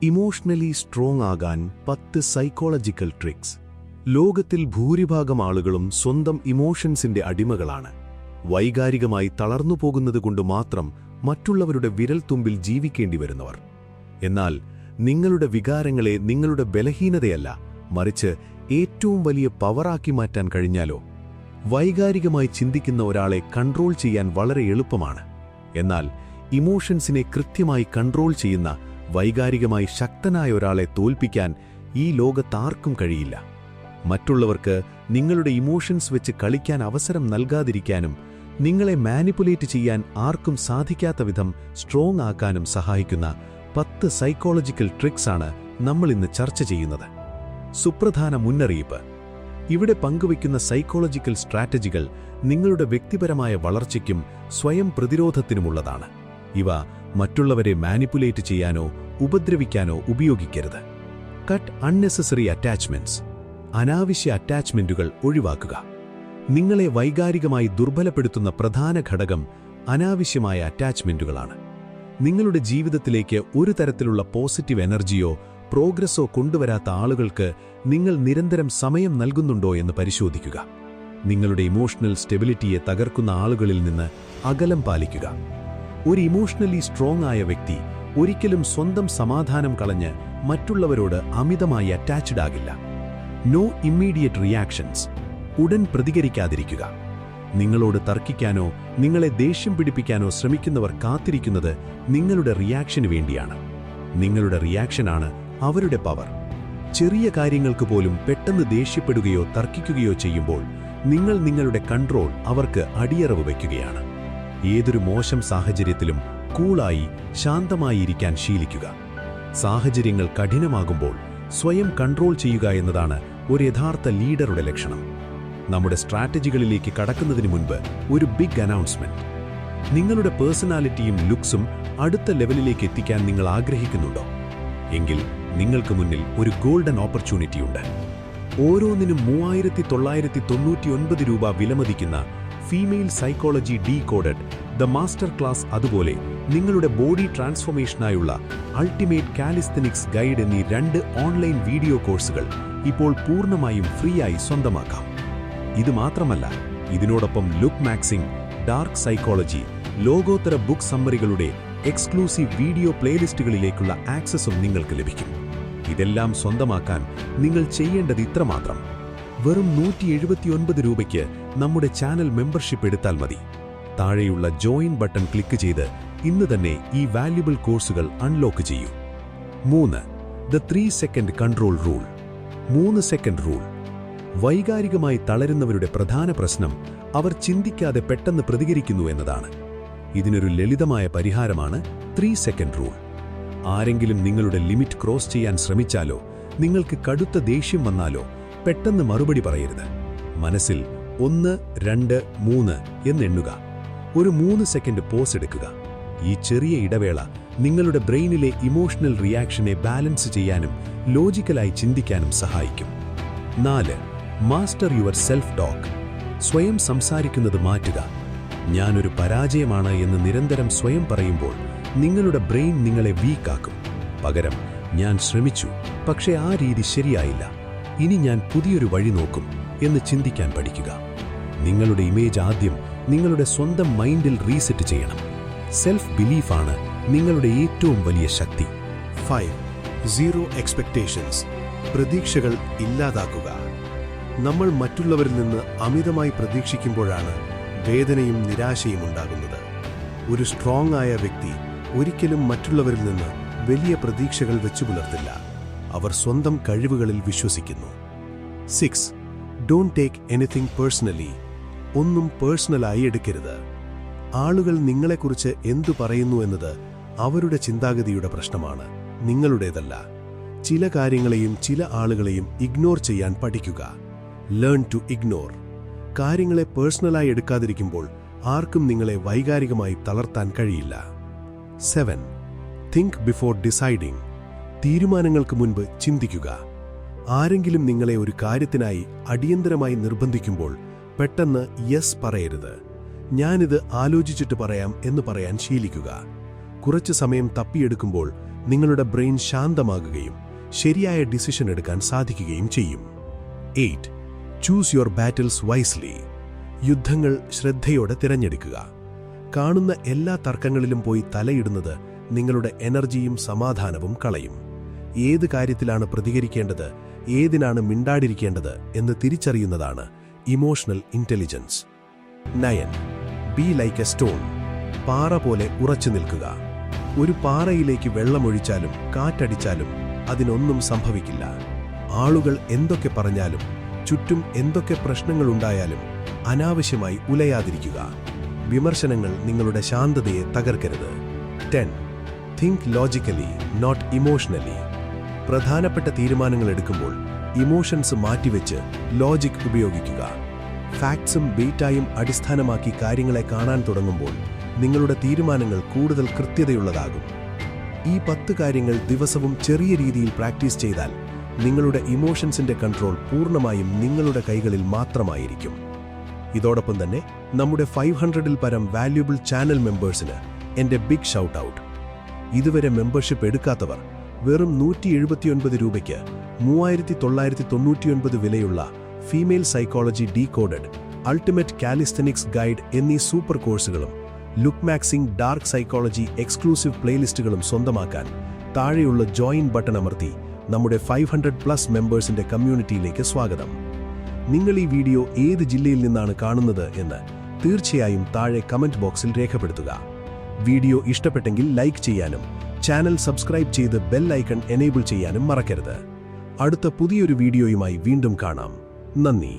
Emotionally strong ആകാൻ 10 psychological tricks. ലോകത്തിൽ ഭൂരിഭാഗം ആളുകളും സ്വന്തം ഇമോഷൻസിന്റെ അടിമകളാണ്. വൈകാരികമായി തളർന്നുപോകുന്നതുകൊണ്ട് മാത്രം മറ്റുള്ളവരുടെ വിരൽത്തുമ്പിൽ ജീവിക്കേണ്ടി വരുന്നവർ. എന്നാൽ നിങ്ങളുടെ വികാരങ്ങളെ നിങ്ങളുടെ ബലഹീനതയല്ല, മറിച്ച് ഏറ്റവും വലിയ പവറാക്കി മാറ്റാൻ കഴിഞ്ഞാലോ? വൈകാരികമായി ചിന്തിക്കുന്ന ഒരാളെ കൺട്രോൾ ചെയ്യാൻ വളരെ എളുപ്പമാണ്. എന്നാൽ ഇമോഷൻസിനെ കൃത്യമായി കൺട്രോൾ ചെയ്യുന്ന വൈകാരികമായി ശക്തനായ ഒരാളെ തോൽപ്പിക്കാൻ ഈ ലോകത്താർക്കും കഴിയില്ല. മറ്റുള്ളവർക്ക് നിങ്ങളുടെ ഇമോഷൻസ് വെച്ച് കളിക്കാൻ അവസരം നൽകാതിരിക്കാനും നിങ്ങളെ മാനിപ്പുലേറ്റ് ചെയ്യാൻ ആർക്കും സാധിക്കാത്ത വിധം സ്ട്രോങ് ആക്കാനും സഹായിക്കുന്ന 10 സൈക്കോളജിക്കൽ ട്രിക്സാണ് നമ്മൾ ഇന്ന് ചർച്ച ചെയ്യുന്നത്. സുപ്രധാന മുന്നറിയിപ്പ്: ഇവിടെ പങ്കുവയ്ക്കുന്ന സൈക്കോളജിക്കൽ സ്ട്രാറ്റജികൾ നിങ്ങളുടെ വ്യക്തിപരമായ വളർച്ചയ്ക്കും സ്വയം പ്രതിരോധത്തിനുമുള്ളതാണ്. ഇവ മറ്റുള്ളവരെ മാനിപ്പുലേറ്റ് ചെയ്യാനോ ഉപദ്രവിക്കാനോ ഉപയോഗിക്കരുത്. Cut unnecessary attachments. അനാവശ്യ അറ്റാച്ച്മെന്റുകൾ ഒഴിവാക്കുക. നിങ്ങളെ വൈകാരികമായി ദുർബലപ്പെടുത്തുന്ന പ്രധാന ഘടകം അനാവശ്യമായ അറ്റാച്ച്മെന്റുകളാണ്. നിങ്ങളുടെ ജീവിതത്തിലേക്ക് ഒരു തരത്തിലുള്ള പോസിറ്റീവ് എനർജിയോ പ്രോഗ്രസ്സോ കൊണ്ടുവരാത്ത ആളുകൾക്ക് നിങ്ങൾ നിരന്തരം സമയം നൽകുന്നുണ്ടോ എന്ന് പരിശോധിക്കുക. നിങ്ങളുടെ ഇമോഷണൽ സ്റ്റെബിലിറ്റിയെ തകർക്കുന്ന ആളുകളിൽ നിന്ന് അകലം പാലിക്കുക. ഒരു ഇമോഷണലി സ്ട്രോങ് ആയ വ്യക്തി ഒരിക്കലും സ്വന്തം സമാധാനം കളഞ്ഞ് മറ്റുള്ളവരോട് അമിതമായി അറ്റാച്ച്ഡ് ആകില്ല. No immediate reactions. ഉടൻ പ്രതികരിക്കാതിരിക്കുക. നിങ്ങളോട് തർക്കിക്കാനോ നിങ്ങളെ ദേഷ്യം പിടിപ്പിക്കാനോ ശ്രമിക്കുന്നവർ കാത്തിരിക്കുന്നത് നിങ്ങളുടെ റിയാക്ഷന് വേണ്ടിയാണ്. നിങ്ങളുടെ റിയാക്ഷനാണ് അവരുടെ പവർ. ചെറിയ കാര്യങ്ങൾക്ക് പോലും പെട്ടെന്ന് ദേഷ്യപ്പെടുകയോ തർക്കിക്കുകയോ ചെയ്യുമ്പോൾ നിങ്ങൾ നിങ്ങളുടെ കൺട്രോൾ അവർക്ക് അടിയറവ് വയ്ക്കുകയാണ്. ഏതൊരു മോശം സാഹചര്യത്തിലും കൂളായി ശാന്തമായി ഇരിക്കാൻ ശീലിക്കുക. സാഹചര്യങ്ങൾ കഠിനമാകുമ്പോൾ സ്വയം കൺട്രോൾ ചെയ്യുക എന്നതാണ് ഒരു യഥാർത്ഥ ലീഡറുടെ ലക്ഷണം. നമ്മുടെ സ്ട്രാറ്റജികളിലേക്ക് കടക്കുന്നതിന് മുൻപ് ഒരു ബിഗ് അനൗൺസ്മെന്റ്. നിങ്ങളുടെ പേഴ്സണാലിറ്റിയും ലുക്സും അടുത്ത ലെവലിലേക്ക് എത്തിക്കാൻ നിങ്ങൾ ആഗ്രഹിക്കുന്നുണ്ടോ? എങ്കിൽ നിങ്ങൾക്ക് മുന്നിൽ ഒരു ഗോൾഡൻ ഓപ്പർച്യൂണിറ്റിയുണ്ട്. ഓരോന്നിനും 3999 രൂപ വിലമതിക്കുന്ന female psychology decoded the master class, അതുപോലെ നിങ്ങളുടെ ബോഡി ട്രാൻസ്ഫോർമേഷനായുള്ള അൾട്ടിമേറ്റ് കാലിസ്തനിക്സ് ഗൈഡ് എന്നീ 2 ഓൺലൈൻ വീഡിയോ കോഴ്സുകൾ ഇപ്പോൾ പൂർണ്ണമായും ഫ്രീ ആയി സ്വന്തമാക്കാം. ഇത് മാത്രമല്ല, ഇതിനോടൊപ്പം ലുക്ക് മാക്സിംഗ്, ഡാർക്ക് സൈക്കോളജി, ലോകോത്തര ബുക്ക് സമ്മറികളുടെ എക്സ്ക്ലൂസീവ് വീഡിയോ പ്ലേലിസ്റ്റുകളിലേക്കുള്ള ആക്സസും നിങ്ങൾക്ക് ലഭിക്കും. ഇതെല്ലാം സ്വന്തമാക്കാൻ നിങ്ങൾ ചെയ്യേണ്ടത് ഇത്രമാത്രം: വെറും 179 രൂപയ്ക്ക് നമ്മുടെ ചാനൽ മെമ്പർഷിപ്പ് എടുത്താൽ മതി. താഴെയുള്ള ജോയിൻ ബട്ടൺ ക്ലിക്ക് ചെയ്ത് ഇന്ന് തന്നെ ഈ വാല്യുബിൾ കോഴ്സുകൾ അൺലോക്ക് ചെയ്യൂ. 3. The 3 second control rule. 3 second rule. വൈകാരികമായി തളരുന്നവരുടെ പ്രധാന പ്രശ്നം അവർ ചിന്തിക്കാതെ പെട്ടെന്ന് പ്രതികരിക്കുന്നു എന്നതാണ്. ഇതിനൊരു ലളിതമായ പരിഹാരമാണ് 3 സെക്കൻഡ് റൂൾ. ആരെങ്കിലും നിങ്ങളുടെ ലിമിറ്റ് ക്രോസ് ചെയ്യാൻ ശ്രമിച്ചാലോ നിങ്ങൾക്ക് കടുത്ത ദേഷ്യം വന്നാലോ പെട്ടെന്ന് മറുപടി പറയരുത്. മനസ്സിൽ 1, 2, 3 എന്നെണ്ണുക. ഒരു 3 സെക്കൻഡ് പോസ് എടുക്കുക. ഈ ചെറിയ ഇടവേള നിങ്ങളുടെ ബ്രെയിനിലെ ഇമോഷണൽ റിയാക്ഷനെ ബാലൻസ് ചെയ്യാനും ലോജിക്കലായി ചിന്തിക്കാനും സഹായിക്കും. 4. Master your self talk. സ്വയം സംസാരിക്കുന്നത് മാറ്റുക. ഞാനൊരു പരാജയമാണ് എന്ന് നിരന്തരം സ്വയം പറയുമ്പോൾ നിങ്ങളുടെ ബ്രെയിൻ നിങ്ങളെ വീക്കാക്കും. പകരം ഞാൻ ശ്രമിച്ചു, പക്ഷേ ആ രീതി ശരിയായില്ല, ഇനി ഞാൻ പുതിയൊരു വഴി നോക്കും എന്ന് ചിന്തിക്കാൻ പഠിക്കുക. നിങ്ങളുടെ ഇമേജ് ആദ്യം നിങ്ങളുടെ സ്വന്തം മൈൻഡിൽ റീസെറ്റ് ചെയ്യണം. സെൽഫ് ബിലീഫാണ് നിങ്ങളുടെ ഏറ്റവും വലിയ ശക്തി. 5. Zero expectations. പ്രതീക്ഷകൾ ഇല്ലാതാക്കുക. നമ്മൾ മറ്റുള്ളവരിൽ നിന്ന് അമിതമായി പ്രതീക്ഷിക്കുമ്പോഴാണ് വേദനയും നിരാശയും ഉണ്ടാകുന്നത്. ഒരു സ്ട്രോങ് ആയ വ്യക്തി ഒരിക്കലും മറ്റുള്ളവരിൽ നിന്ന് വലിയ പ്രതീക്ഷകൾ വെച്ചു പുലർത്തില്ല. അവർ സ്വന്തം കഴിവുകളിൽ വിശ്വസിക്കുന്നു. 6. Don't take anything personally. ഒന്നും പേഴ്സണലായി എടുക്കരുത്. ആളുകൾ നിങ്ങളെക്കുറിച്ച് എന്തു പറയുന്നു എന്നത് അവരുടെ ചിന്താഗതിയുടെ പ്രശ്നമാണ്, നിങ്ങളുടേതല്ല. ചില കാര്യങ്ങളെയും ചില ആളുകളെയും ഇഗ്നോർ ചെയ്യാൻ പഠിക്കുക. Learn to ignore. കാര്യങ്ങളെ പേഴ്സണലായി എടുക്കാതിരിക്കുമ്പോൾ ആർക്കും നിങ്ങളെ വൈകാരികമായി തളർത്താൻ കഴിയില്ല. 7. Think before deciding. തീരുമാനങ്ങൾക്ക് മുൻപ് ചിന്തിക്കുക. ആരെങ്കിലും നിങ്ങളെ ഒരു കാര്യത്തിനായി അടിയന്തരമായി നിർബന്ധിക്കുമ്പോൾ പെട്ടെന്ന് യെസ് പറയരുത്. ഞാനിത് ആലോചിച്ചിട്ട് പറയാം എന്ന് പറയാൻ ശീലിക്കുക. കുറച്ചു സമയം തപ്പിയെടുക്കുമ്പോൾ നിങ്ങളുടെ ബ്രെയിൻ ശാന്തമാകുകയും ശരിയായ ഡിസിഷൻ എടുക്കാൻ സാധിക്കുകയും ചെയ്യും. 8. Choose your battles wisely. യുദ്ധങ്ങൾ ശ്രദ്ധയോടെ തിരഞ്ഞെടുക്കുക. കാണുന്ന എല്ലാ തർക്കങ്ങളിലും പോയി തലയിടുന്നത് നിങ്ങളുടെ എനർജിയും സമാധാനവും കളയും. ഏത് കാര്യത്തിലാണ് പ്രതികരിക്കേണ്ടത്, ഏതിനാണ് മിണ്ടാടിരിക്കേണ്ടത് എന്ന് തിരിച്ചറിയുന്നതാണ് emotional intelligence. 9. Be like a stone. പാറ പോലെ ഉറച്ചു നിൽക്കുക. ഒരു പാറയിലേക്ക് വെള്ളമൊഴിച്ചാലും കാറ്റടിച്ചാലും അതിനൊന്നും സംഭവിക്കില്ല. ആളുകൾ എന്തൊക്കെ പറഞ്ഞാലും ചുറ്റും എന്തൊക്കെ പ്രശ്നങ്ങളുണ്ടായാലും അനാവശ്യമായി ഉലയാതിരിക്കുക. വിമർശനങ്ങൾ നിങ്ങളുടെ ശാന്തതയെ തകർക്കരുത്. 10. Think logically, not emotionally. പ്രധാനപ്പെട്ട തീരുമാനങ്ങൾ എടുക്കുമ്പോൾ ഇമോഷൻസ് മാറ്റിവെച്ച് ലോജിക് ഉപയോഗിക്കുക. ഫാക്ട്സും ഡേറ്റയും അടിസ്ഥാനമാക്കി കാര്യങ്ങളെ കാണാൻ തുടങ്ങുമ്പോൾ നിങ്ങളുടെ തീരുമാനങ്ങൾ കൂടുതൽ കൃത്യതയുള്ളതാകും. ഈ 10 കാര്യങ്ങൾ ദിവസവും ചെറിയ രീതിയിൽ പ്രാക്ടീസ് ചെയ്താൽ നിങ്ങളുടെ ഇമോഷൻസിന്റെ കൺട്രോൾ പൂർണ്ണമായും നിങ്ങളുടെ കൈകളിൽ മാത്രമായിരിക്കും. ഇതോടൊപ്പം തന്നെ നമ്മുടെ 500-ൽ പരം വാല്യുബിൾ ചാനൽ മെമ്പേഴ്സിന് എൻ്റെ ബിഗ് ഷൗട്ട് ഔട്ട്. ഇതുവരെ മെമ്പർഷിപ്പ് എടുക്കാത്തവർ വെറും 179 രൂപയ്ക്ക് 3999 വിലയുള്ള female psychology decoded, ultimate calisthenics guide എന്നീ സൂപ്പർ കോഴ്സുകളും look maxing dark psychology exclusive പ്ലേലിസ്റ്റുകളും സ്വന്തമാക്കാൻ താഴെയുള്ള ജോയിൻ ബട്ടൺ അമർത്തി നമ്മുടെ 500+ മെമ്പേഴ്സിന്റെ കമ്മ്യൂണിറ്റിയിലേക്ക് സ്വാഗതം. നിങ്ങൾ ഈ വീഡിയോ ഏത് ജില്ലയിൽ നിന്നാണ് കാണുന്നത് എന്ന് തീർച്ചയായും താഴെ കമന്റ് ബോക്സിൽ രേഖപ്പെടുത്തുക. വീഡിയോ ഇഷ്ടപ്പെട്ടെങ്കിൽ ലൈക്ക് ചെയ്യാനും ചാനൽ സബ്സ്ക്രൈബ് ചെയ്ത് ബെൽ ഐക്കൺ എനേബിൾ ചെയ്യാനും മറക്കരുത്. അടുത്ത പുതിയൊരു വീഡിയോയുമായി വീണ്ടും കാണാം. നന്ദി.